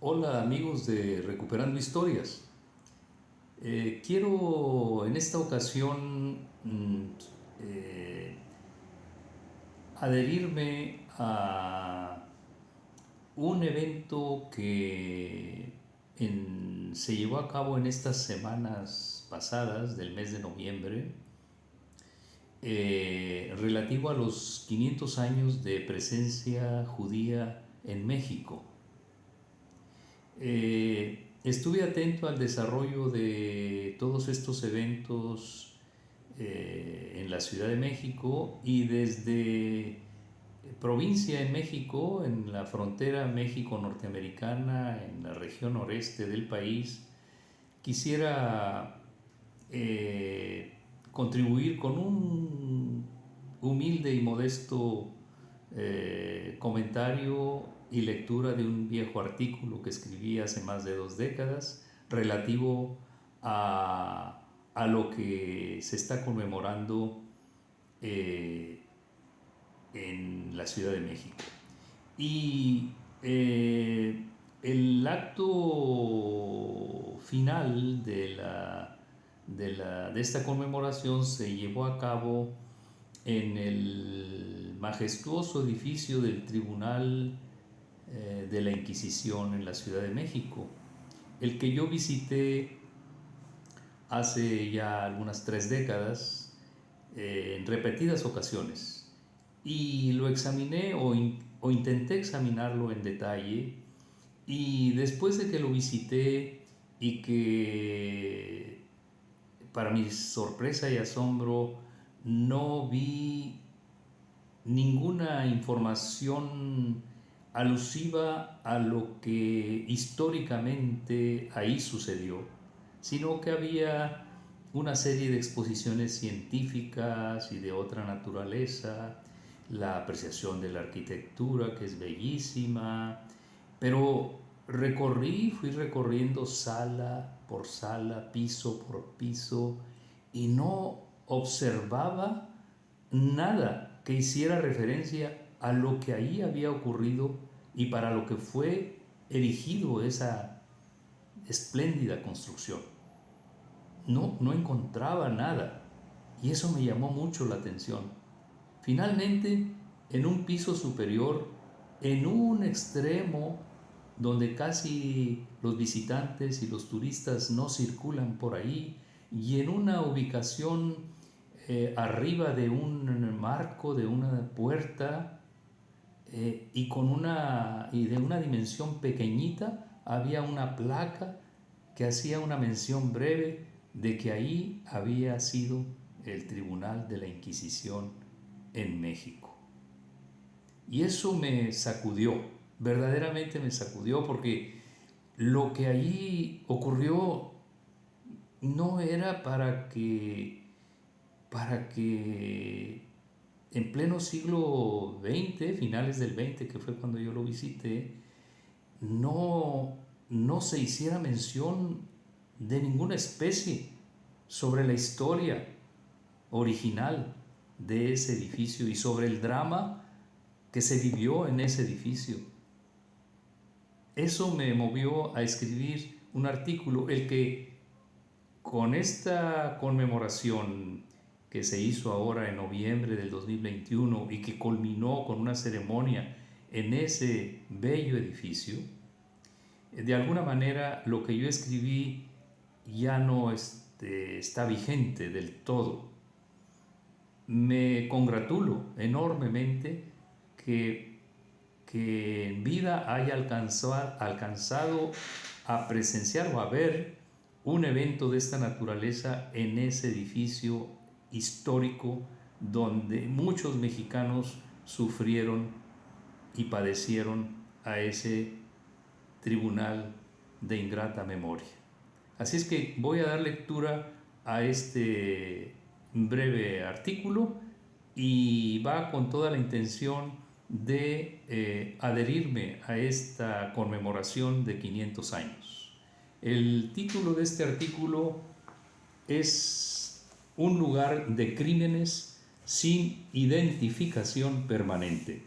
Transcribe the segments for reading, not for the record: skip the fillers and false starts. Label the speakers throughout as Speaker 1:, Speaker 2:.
Speaker 1: Hola amigos de Recuperando Historias. Quiero en esta ocasión eh, adherirme a un evento que se llevó a cabo en estas semanas pasadas del mes de noviembre, relativo a los 500 años de presencia judía en México. Estuve atento al desarrollo de todos estos eventos en la Ciudad de México y desde provincia en México, en la frontera México-norteamericana, en la región noreste del país, quisiera eh, contribuir con un humilde y modesto comentario y lectura de un viejo artículo que escribí hace más de 2 décadas relativo a lo que se está conmemorando eh, en la Ciudad de México. Y el acto final de esta conmemoración se llevó a cabo en el majestuoso edificio del Tribunal de la Inquisición en la Ciudad de México, el que yo visité hace ya algunas 3 décadas en repetidas ocasiones y lo examiné o intenté examinarlo en detalle, y después de que lo visité y que para mi sorpresa y asombro no vi ninguna información alusiva a lo que históricamente ahí sucedió, sino que había una serie de exposiciones científicas y de otra naturaleza, la apreciación de la arquitectura que es bellísima, pero fui recorriendo sala por sala, piso por piso, y no observaba nada que hiciera referencia a lo que ahí había ocurrido y para lo que fue erigido esa espléndida construcción. No encontraba nada, y eso me llamó mucho la atención. Finalmente, en un piso superior, en un extremo donde casi los visitantes y los turistas no circulan por ahí, y en una ubicación arriba de un marco, de una puerta, y de una dimensión pequeñita, había una placa que hacía una mención breve de que ahí había sido el Tribunal de la Inquisición en México. Y eso me sacudió, verdaderamente me sacudió, porque lo que allí ocurrió no era para que en pleno siglo XX, finales del XX, que fue cuando yo lo visité, no, no se hiciera mención de ninguna especie sobre la historia original de ese edificio y sobre el drama que se vivió en ese edificio. Eso me movió a escribir un artículo, el que con esta conmemoración que se hizo ahora en noviembre del 2021 y que culminó con una ceremonia en ese bello edificio, de alguna manera lo que yo escribí ya no está vigente del todo. Me congratulo enormemente que, que en vida haya alcanzado a presenciar o a ver un evento de esta naturaleza en ese edificio histórico donde muchos mexicanos sufrieron y padecieron a ese tribunal de ingrata memoria. Así es que voy a dar lectura a este breve artículo, y va con toda la intención de adherirme a esta conmemoración de 500 años. El título de este artículo es Un lugar de crímenes sin identificación permanente.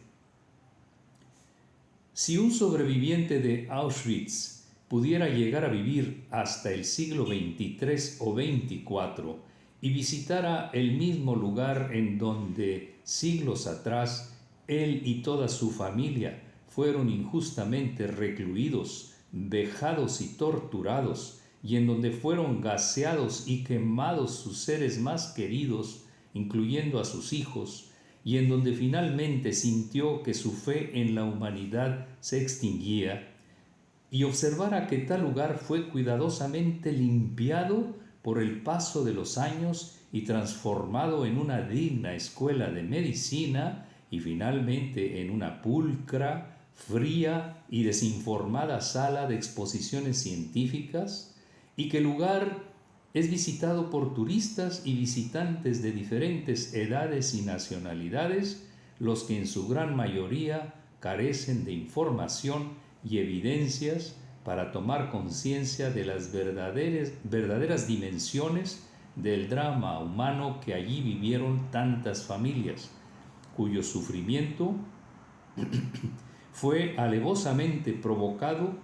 Speaker 1: Si un sobreviviente de Auschwitz pudiera llegar a vivir hasta el siglo XXIII o XXIV y visitara el mismo lugar en donde siglos atrás él y toda su familia fueron injustamente recluidos, vejados y torturados, y en donde fueron gaseados y quemados sus seres más queridos, incluyendo a sus hijos, y en donde finalmente sintió que su fe en la humanidad se extinguía, y observara que tal lugar fue cuidadosamente limpiado por el paso de los años y transformado en una digna escuela de medicina y finalmente en una pulcra, fría y desinformada sala de exposiciones científicas, y que el lugar es visitado por turistas y visitantes de diferentes edades y nacionalidades, los que en su gran mayoría carecen de información y evidencias para tomar conciencia de las verdaderas dimensiones del drama humano que allí vivieron tantas familias, cuyo sufrimiento fue alevosamente provocado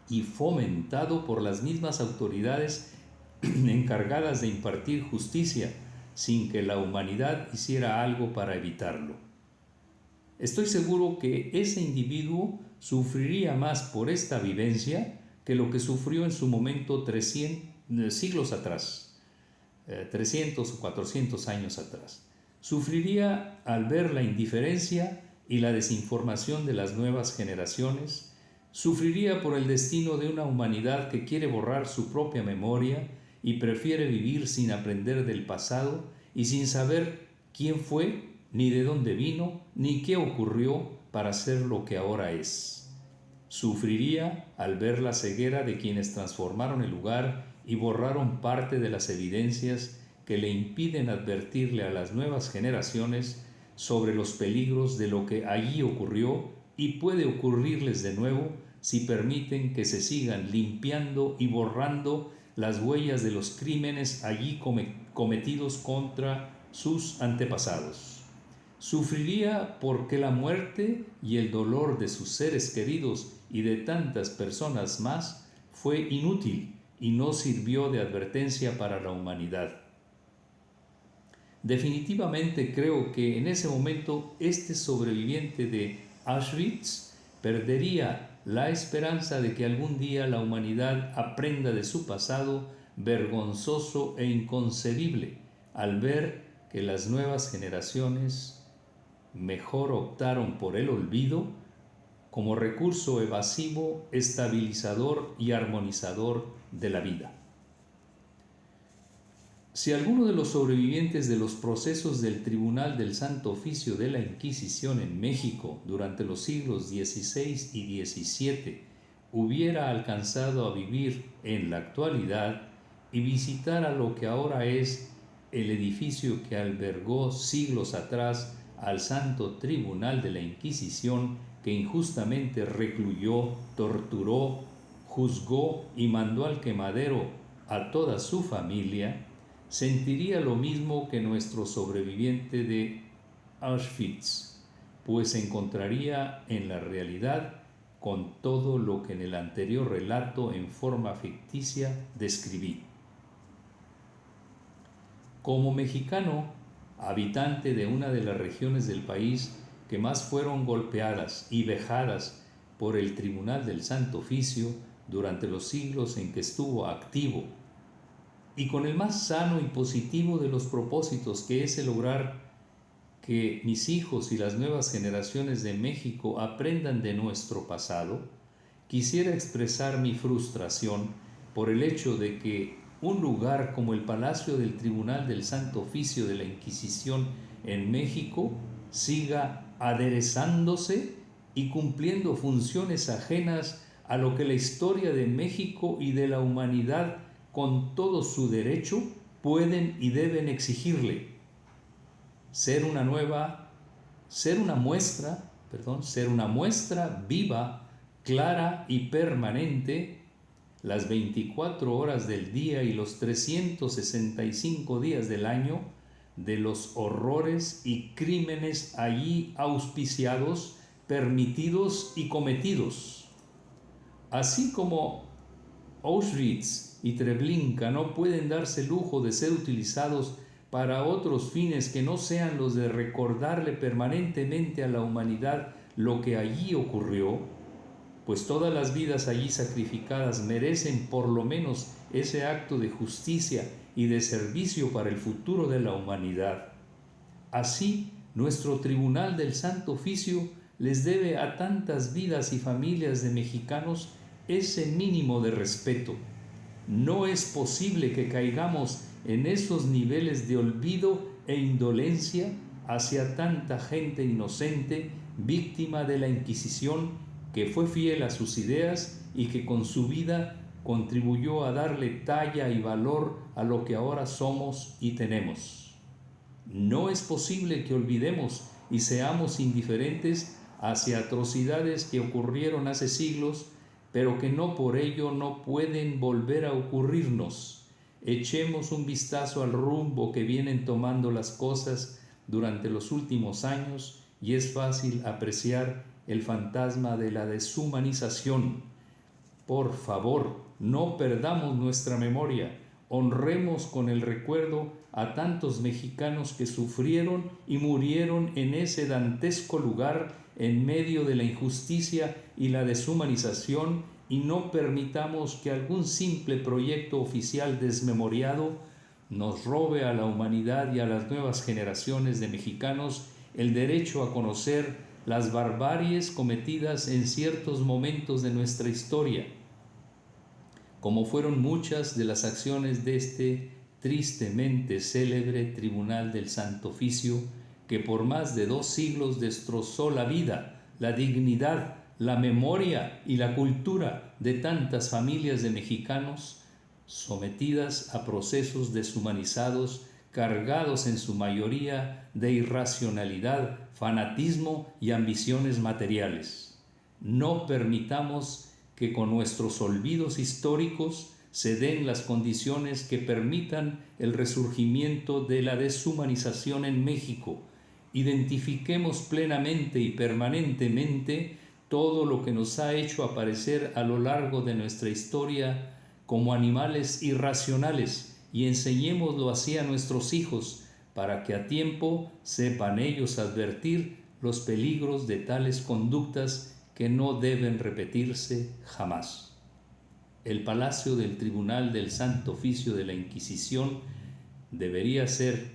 Speaker 1: y fomentado por las mismas autoridades encargadas de impartir justicia, sin que la humanidad hiciera algo para evitarlo. Estoy seguro que ese individuo sufriría más por esta vivencia que lo que sufrió en su momento siglos atrás, 300 o 400 años atrás. Sufriría al ver la indiferencia y la desinformación de las nuevas generaciones, sufriría por el destino de una humanidad que quiere borrar su propia memoria y prefiere vivir sin aprender del pasado y sin saber quién fue, ni de dónde vino, ni qué ocurrió para ser lo que ahora es. Sufriría al ver la ceguera de quienes transformaron el lugar y borraron parte de las evidencias que le impiden advertirle a las nuevas generaciones sobre los peligros de lo que allí ocurrió y puede ocurrirles de nuevo si permiten que se sigan limpiando y borrando las huellas de los crímenes allí cometidos contra sus antepasados. Sufriría porque la muerte y el dolor de sus seres queridos y de tantas personas más fue inútil y no sirvió de advertencia para la humanidad. Definitivamente creo que en ese momento este sobreviviente de Auschwitz perdería la esperanza de que algún día la humanidad aprenda de su pasado vergonzoso e inconcebible al ver que las nuevas generaciones mejor optaron por el olvido como recurso evasivo, estabilizador y armonizador de la vida. Si alguno de los sobrevivientes de los procesos del Tribunal del Santo Oficio de la Inquisición en México durante los siglos XVI y XVII hubiera alcanzado a vivir en la actualidad y visitara lo que ahora es el edificio que albergó siglos atrás al Santo Tribunal de la Inquisición, que injustamente recluyó, torturó, juzgó y mandó al quemadero a toda su familia, sentiría lo mismo que nuestro sobreviviente de Auschwitz, pues se encontraría en la realidad con todo lo que en el anterior relato en forma ficticia describí. Como mexicano, habitante de una de las regiones del país que más fueron golpeadas y vejadas por el Tribunal del Santo Oficio durante los siglos en que estuvo activo, y con el más sano y positivo de los propósitos, que es el lograr que mis hijos y las nuevas generaciones de México aprendan de nuestro pasado, quisiera expresar mi frustración por el hecho de que un lugar como el Palacio del Tribunal del Santo Oficio de la Inquisición en México siga aderezándose y cumpliendo funciones ajenas a lo que la historia de México y de la humanidad con todo su derecho pueden y deben exigirle: ser una muestra viva, clara y permanente las 24 horas del día y los 365 días del año de los horrores y crímenes allí auspiciados, permitidos y cometidos. Así como Auschwitz y Treblinka no pueden darse el lujo de ser utilizados para otros fines que no sean los de recordarle permanentemente a la humanidad lo que allí ocurrió, pues todas las vidas allí sacrificadas merecen por lo menos ese acto de justicia y de servicio para el futuro de la humanidad. Así, nuestro Tribunal del Santo Oficio les debe a tantas vidas y familias de mexicanos ese mínimo de respeto. No es posible que caigamos en esos niveles de olvido e indolencia hacia tanta gente inocente, víctima de la Inquisición, que fue fiel a sus ideas y que con su vida contribuyó a darle talla y valor a lo que ahora somos y tenemos. No es posible que olvidemos y seamos indiferentes hacia atrocidades que ocurrieron hace siglos, pero que no por ello no pueden volver a ocurrirnos. Echemos un vistazo al rumbo que vienen tomando las cosas durante los últimos años y es fácil apreciar el fantasma de la deshumanización. Por favor, no perdamos nuestra memoria, honremos con el recuerdo a tantos mexicanos que sufrieron y murieron en ese dantesco lugar en medio de la injusticia y la deshumanización, y no permitamos que algún simple proyecto oficial desmemoriado nos robe a la humanidad y a las nuevas generaciones de mexicanos el derecho a conocer las barbaries cometidas en ciertos momentos de nuestra historia, como fueron muchas de las acciones de este tristemente célebre Tribunal del Santo Oficio, que por más de 2 siglos destrozó la vida, la dignidad, la memoria y la cultura de tantas familias de mexicanos sometidas a procesos deshumanizados, cargados en su mayoría de irracionalidad, fanatismo y ambiciones materiales. No permitamos que con nuestros olvidos históricos se den las condiciones que permitan el resurgimiento de la deshumanización en México. Identifiquemos plenamente y permanentemente todo lo que nos ha hecho aparecer a lo largo de nuestra historia como animales irracionales y enseñémoslo así a nuestros hijos para que a tiempo sepan ellos advertir los peligros de tales conductas que no deben repetirse jamás. El palacio del Tribunal del Santo Oficio de la Inquisición debería ser,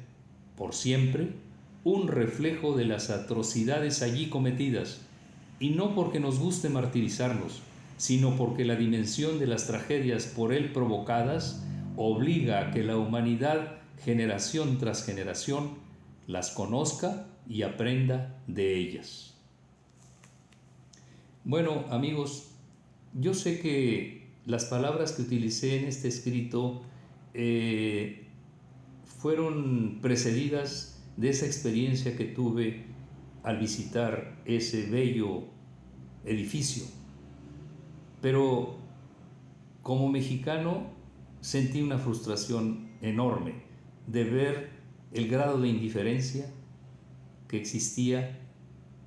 Speaker 1: por siempre, un reflejo de las atrocidades allí cometidas, y no porque nos guste martirizarlos, sino porque la dimensión de las tragedias por él provocadas obliga a que la humanidad, generación tras generación, las conozca y aprenda de ellas. Bueno, amigos, yo sé que las palabras que utilicé en este escrito fueron precedidas de esa experiencia que tuve al visitar ese bello edificio. Pero como mexicano sentí una frustración enorme de ver el grado de indiferencia que existía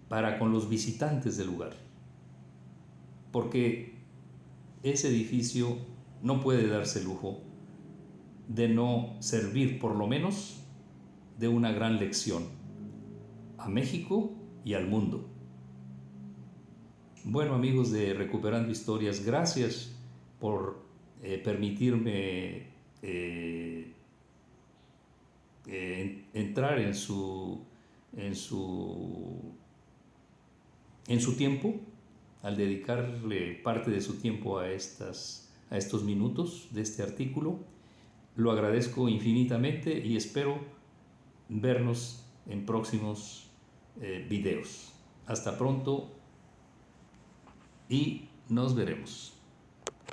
Speaker 1: para con los visitantes del lugar. Porque ese edificio no puede darse el lujo de no servir por lo menos de una gran lección a México y al mundo. Bueno, amigos de Recuperando Historias, gracias por permitirme entrar en su tiempo, al dedicarle parte de su tiempo a estos minutos de este artículo. Lo agradezco infinitamente y espero vernos en próximos videos. Hasta pronto y nos veremos.